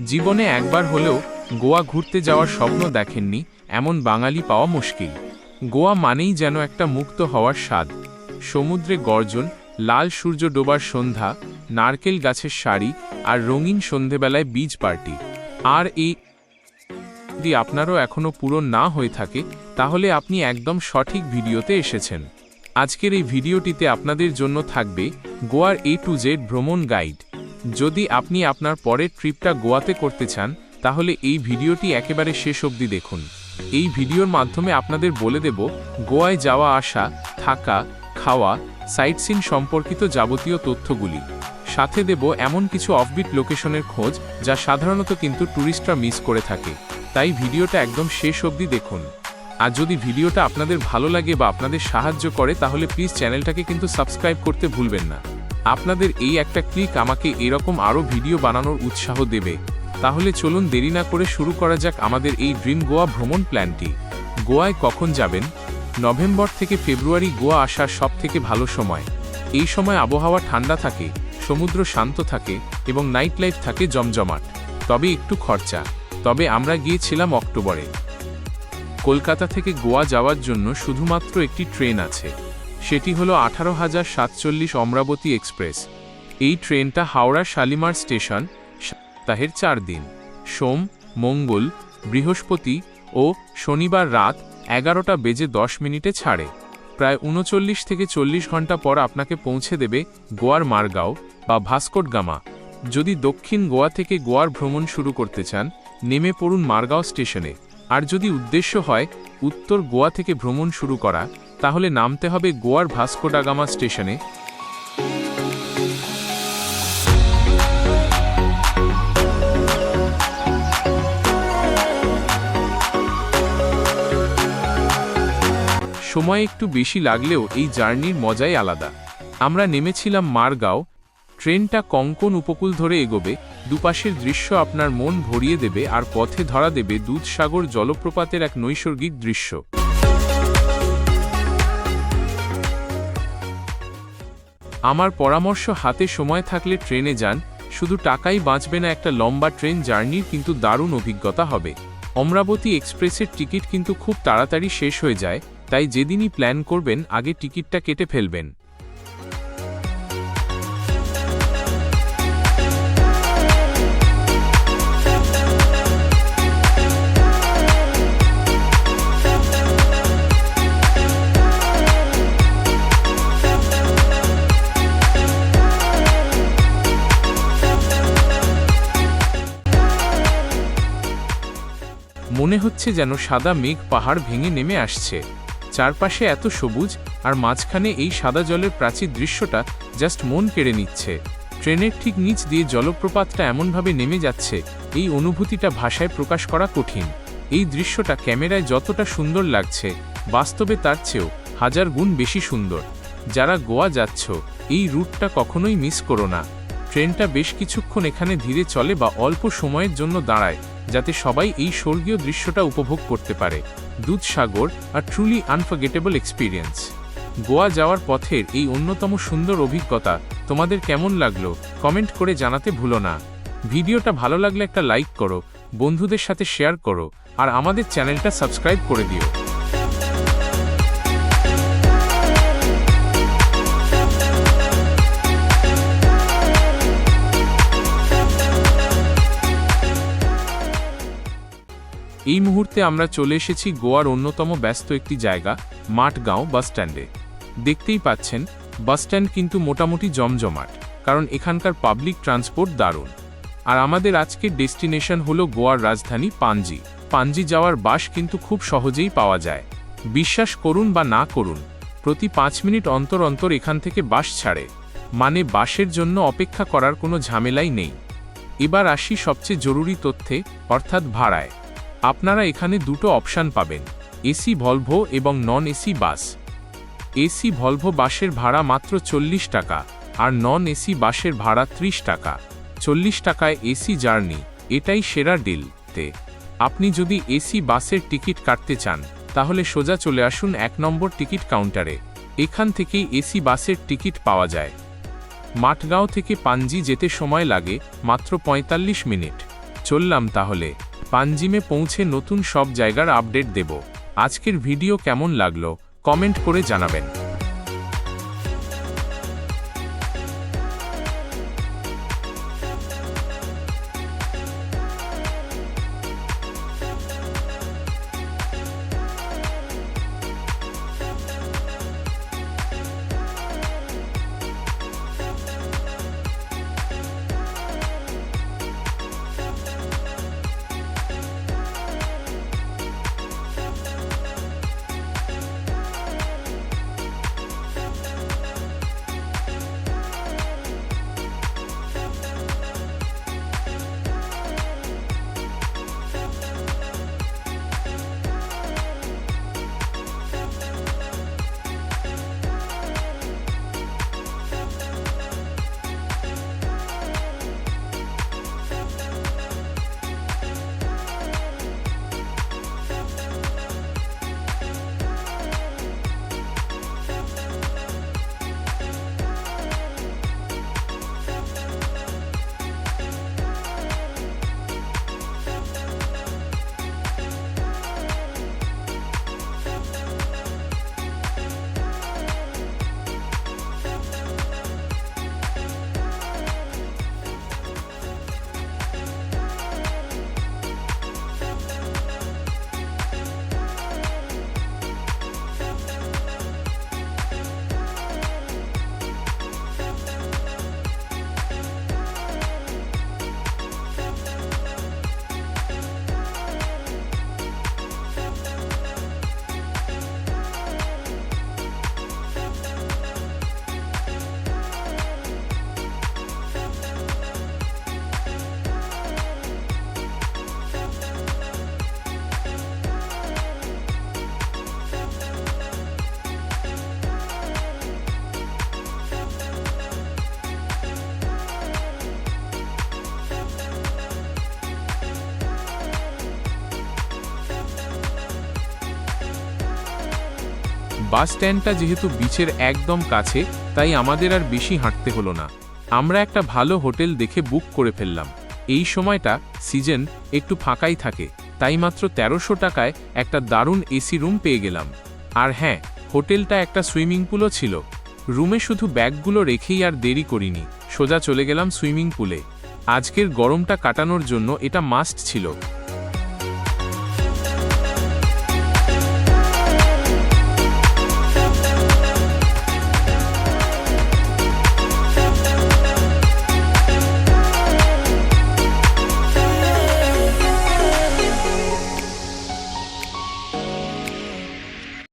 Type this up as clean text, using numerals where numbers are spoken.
জীবনে একবার হলেও গোয়া ঘুরতে যাওয়ার স্বপ্ন দেখেননি এমন বাঙালি পাওয়া মুশকিল। গোয়া মানেই যেন একটা মুক্ত হওয়ার স্বাদ। সমুদ্রে গর্জন, লাল সূর্য ডোবার সন্ধ্যা, নারকেল গাছের সারি আর রঙিন সন্ধেবেলায় বিচ পার্টি। আর এই যদি আপনারও এখনও পূরণ না হয়ে থাকে, তাহলে আপনি একদম সঠিক ভিডিওতে এসেছেন। আজকের এই ভিডিওটিতে আপনাদের জন্য থাকবে গোয়ার A to Z ভ্রমণ গাইড। যদি আপনি আপনার পরের ট্রিপটা গোয়াতে করতে চান, তাহলে এই ভিডিওটি একেবারে শেষ অবধি দেখুন। এই ভিডিওর মাধ্যমে আপনাদের বলে দেব গোয়ায় যাওয়া আসা, থাকা, খাওয়া, সাইটসিন সম্পর্কিত যাবতীয় তথ্যগুলি। সাথে দেব এমন কিছু অফবিট লোকেশনের খোঁজ যা সাধারণত কিন্তু ট্যুরিস্টরা মিস করে থাকে। তাই ভিডিওটা একদম শেষ অবধি দেখুন। আর যদি ভিডিওটা আপনাদের ভালো লাগে বা আপনাদের সাহায্য করে, তাহলে প্লিজ চ্যানেলটাকে কিন্তু সাবস্ক্রাইব করতে ভুলবেন না। আপনাদের এই একটা ক্লিক আমাকে এরকম আরও ভিডিও বানানোর উৎসাহ দেবে। তাহলে চলুন দেরি না করে শুরু করা যাক আমাদের এই ড্রিম গোয়া ভ্রমণ প্ল্যানটি। গোয়ায় কখন যাবেন? নভেম্বর থেকে ফেব্রুয়ারি গোয়া আসার সবথেকে ভালো সময়। এই সময় আবহাওয়া ঠান্ডা থাকে, সমুদ্র শান্ত থাকে এবং নাইট লাইফ থাকে জমজমাট। তবে একটু খরচা। তবে আমরা গিয়েছিলাম অক্টোবরে। কলকাতা থেকে গোয়া যাওয়ার জন্য শুধুমাত্র একটি ট্রেন আছে। সেটি হলো 18,740 অমরাবতী এক্সপ্রেস। এই ট্রেনটা হাওড়া শালিমার স্টেশন সপ্তাহের 4 দিন, সোম, মঙ্গল, বৃহস্পতি ও শনিবার রাত 11:10 ছাড়ে। প্রায় 39 থেকে 40 ঘন্টা পর আপনাকে পৌঁছে দেবে গোয়ার মারগাঁও বা ভাস্কোডগামা। যদি দক্ষিণ গোয়া থেকে গোয়ার ভ্রমণ শুরু করতে চান, নেমে পড়ুন মারগাঁও স্টেশনে। আর যদি উদ্দেশ্য হয় উত্তর গোয়া থেকে ভ্রমণ শুরু করা, তাহলে নামতে হবে গোয়ার ভাস্কোডাগামা স্টেশনে। সময় একটু বেশি লাগলেও এই জার্নির মজাই আলাদা। আমরা নেমেছিলাম মারগাঁও। ট্রেনটা কঙ্কন উপকূল ধরে এগোবে। দুপাশের দৃশ্য আপনার মন ভরিয়ে দেবে আর পথে ধরা দেবে দুধসাগর জলপ্রপাতের এক নৈসর্গিক দৃশ্য। আমার পরামর্শ, হাতে সময় থাকলে ট্রেনে যান। শুধু টাকাই বাঁচবে না, একটা লম্বা ট্রেন জার্নির কিন্তু দারুণ অভিজ্ঞতা হবে। অমরাবতী এক্সপ্রেসের টিকিট কিন্তু খুব তাড়াতাড়ি শেষ হয়ে যায়, তাই যেদিনই প্ল্যান করবেন আগে টিকিটটা কেটে ফেলবেন। মনে হচ্ছে যেন সাদা মেঘ পাহাড় ভেঙে নেমে আসছে। চারপাশে এত সবুজ, আর মাঝখানে এই সাদা জলের প্রাচীর দৃশ্যটা জাস্ট মন কেড়ে নিচ্ছে। ট্রেনের ঠিক নিচ দিয়ে জলপ্রপাতটা এমনভাবে নেমে যাচ্ছে, এই অনুভূতিটা ভাষায় প্রকাশ করা কঠিন। এই দৃশ্যটা ক্যামেরায় যতটা সুন্দর লাগছে, বাস্তবে তার চেয়েও 1000 গুণ বেশি সুন্দর। যারা গোয়া যাচ্ছ, এই রুটটা কখনোই মিস করো না। ট্রেনটা বেশ কিছুক্ষণ এখানে ধীরে চলে বা অল্প সময়ের জন্য দাঁড়ায়, যাতে সবাই এই স্বর্গীয় দৃশ্যটা উপভোগ করতে পারে। দুধসাগর, আ ট্রুলি আনফরগেটেবল এক্সপিরিয়েন্স। গোয়া যাওয়ার পথের এই অন্যতম সুন্দর অভিজ্ঞতা তোমাদের কেমন লাগলো কমেন্ট করে জানাতে ভুলো না। ভিডিওটা ভালো লাগলে একটা লাইক করো, বন্ধুদের সাথে শেয়ার করো, আর আমাদের চ্যানেলটা সাবস্ক্রাইব করে দিও। এই মুহূর্তে আমরা চলে এসেছি গোয়ার অন্যতম ব্যস্ত একটি জায়গা, মাঠগাঁও বাসস্ট্যান্ডে। দেখতেই পাচ্ছেন বাসস্ট্যান্ড কিন্তু মোটামুটি জমজমাট, কারণ এখানকার পাবলিক ট্রান্সপোর্ট দারুণ। আর আমাদের আজকের ডেস্টিনেশন হলো গোয়ার রাজধানী পানজি। পানজি যাওয়ার বাস কিন্তু খুব সহজেই পাওয়া যায়। বিশ্বাস করুন বা না করুন, প্রতি 5 মিনিট অন্তর অন্তর এখান থেকে বাস ছাড়ে। মানে বাসের জন্য অপেক্ষা করার কোনো ঝামেলাই নেই। এবার আসি সবচেয়ে জরুরি তথ্যে, অর্থাৎ ভাড়ায়। আপনারা এখানে দুটো অপশান পাবেন, এসি ভলভো এবং non AC bus. AC Volvo বাসের ভাড়া মাত্র 40 টাকা, আর নন এসি বাসের ভাড়া 30 টাকা। 40 টাকায় এসি জার্নি, এটাই সেরা ডিল। আপনি যদি এসি বাসের টিকিট কাটতে চান, তাহলে সোজা চলে আসুন 1 নম্বর টিকিট কাউন্টারে। এখান থেকেই এসি বাসের টিকিট পাওয়া যায়। মাঠগাঁও থেকে পানজি যেতে সময় লাগে মাত্র 45 মিনিট। চললাম তাহলে, পাঞ্জিমে পৌঁছে নতুন সব জায়গার আপডেট দেব। আজকের ভিডিও কেমন লাগলো কমেন্ট করে জানাবেন। বাস স্ট্যান্ডটা যেহেতু বিচের একদম কাছে, তাই আমাদের আর বেশি হাঁটতে হলো না। আমরা একটা ভালো হোটেল দেখে বুক করে ফেললাম। এই সময়টা সিজন একটু ফাঁকাই থাকে, তাই মাত্র 1300 টাকায় একটা দারুণ এসি রুম পেয়ে গেলাম। আর হ্যাঁ, হোটেলটা একটা সুইমিং পুলও ছিল। রুমে শুধু ব্যাগগুলো রেখেই আর দেরি করিনি, সোজা চলে গেলাম সুইমিং পুলে। আজকের গরমটা কাটানোর জন্য এটা মাস্ট ছিল।